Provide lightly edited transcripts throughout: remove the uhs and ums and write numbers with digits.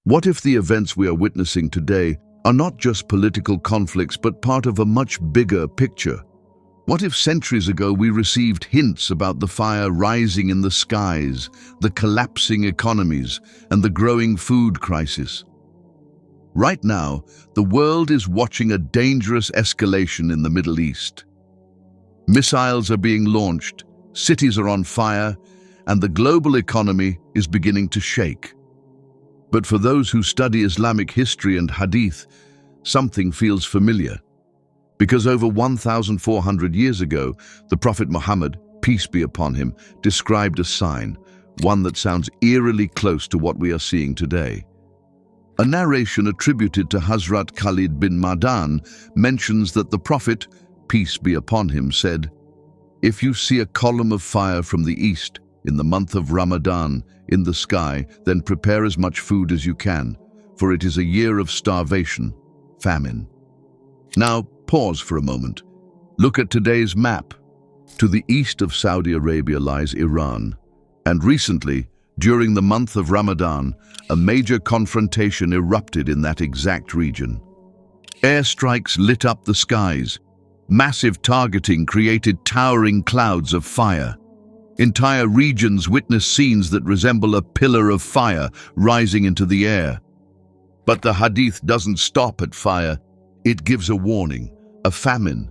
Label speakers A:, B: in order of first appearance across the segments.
A: What if the events we are witnessing today are not just political conflicts but part of a much bigger picture? What if centuries ago we received hints about the fire rising in the skies, the collapsing economies, and the growing food crisis? Right now, the world is watching a dangerous escalation in the Middle East. Missiles are being launched, cities are on fire, and the global economy is beginning to shake. But for those who study Islamic history and hadith, something feels familiar. Because over 1,400 years ago, the Prophet Muhammad, peace be upon him, described a sign, one that sounds eerily close to what we are seeing today. A narration attributed to Hazrat Khalid bin Madan mentions that the Prophet, peace be upon him, said, "If you see a column of fire from the east in the month of Ramadan in the sky, then prepare as much food as you can, for it is a year of starvation, famine." Now, pause for a moment. Look at today's map. To the east of Saudi Arabia lies Iran, and recently, during the month of Ramadan, a major confrontation erupted in that exact region. Airstrikes lit up the skies. Massive targeting created towering clouds of fire. Entire regions witnessed scenes that resemble a pillar of fire rising into the air. But the hadith doesn't stop at fire. It gives a warning, a famine.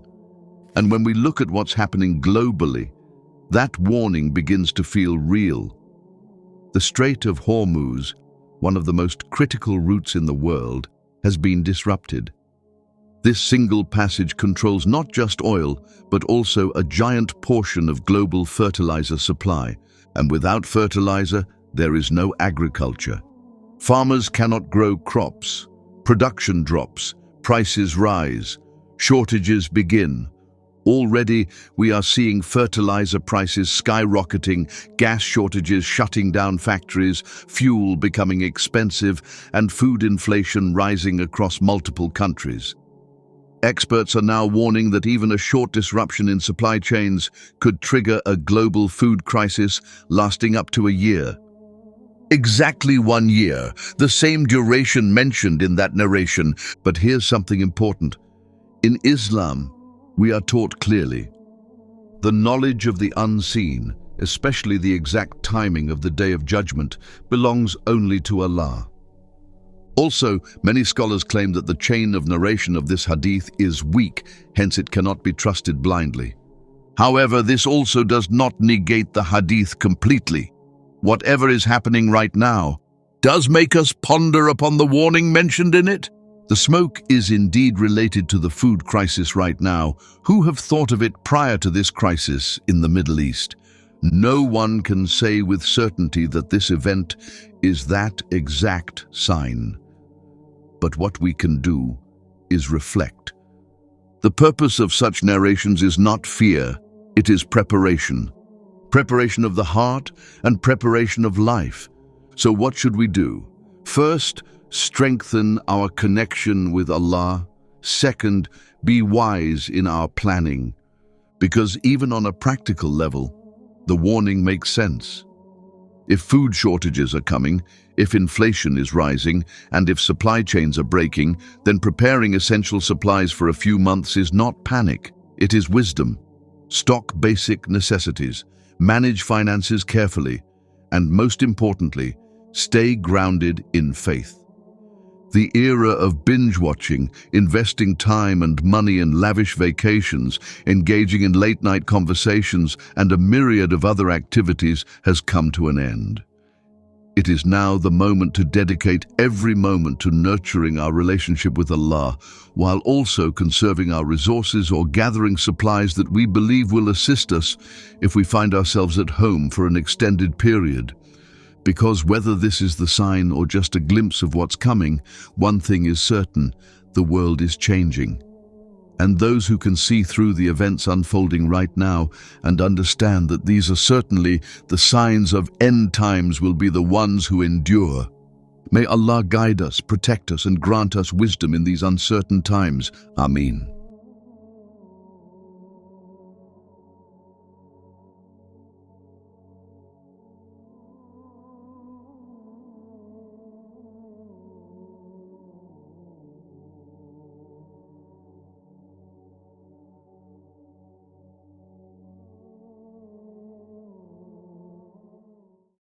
A: And when we look at what's happening globally, that warning begins to feel real. The Strait of Hormuz, one of the most critical routes in the world, has been disrupted. This single passage controls not just oil, but also a giant portion of global fertilizer supply. And without fertilizer, there is no agriculture. Farmers cannot grow crops. Production drops. Prices rise. Shortages begin. Already, we are seeing fertilizer prices skyrocketing, gas shortages shutting down factories, fuel becoming expensive, and food inflation rising across multiple countries. Experts are now warning that even a short disruption in supply chains could trigger a global food crisis lasting up to a year. Exactly 1 year, the same duration mentioned in that narration. But here's something important. In Islam, we are taught clearly. The knowledge of the unseen, especially the exact timing of the Day of Judgment, belongs only to Allah. Also, many scholars claim that the chain of narration of this hadith is weak, hence it cannot be trusted blindly. However, this also does not negate the hadith completely. Whatever is happening right now does make us ponder upon the warning mentioned in it. The smoke is indeed related to the food crisis right now. Who have thought of it prior to this crisis in the Middle East? No one can say with certainty that this event is that exact sign. But what we can do is reflect. The purpose of such narrations is not fear, it is preparation. Preparation of the heart and preparation of life. So what should we do? First, strengthen our connection with Allah. Second, be wise in our planning. Because even on a practical level, the warning makes sense. If food shortages are coming, if inflation is rising, and if supply chains are breaking, then preparing essential supplies for a few months is not panic, it is wisdom. Stock basic necessities, manage finances carefully, and most importantly, stay grounded in faith. The era of binge-watching, investing time and money in lavish vacations, engaging in late-night conversations, and a myriad of other activities has come to an end. It is now the moment to dedicate every moment to nurturing our relationship with Allah, while also conserving our resources or gathering supplies that we believe will assist us if we find ourselves at home for an extended period. Because whether this is the sign or just a glimpse of what's coming, one thing is certain: the world is changing. And those who can see through the events unfolding right now and understand that these are certainly the signs of end times will be the ones who endure. May Allah guide us, protect us, and grant us wisdom in these uncertain times. Aamin.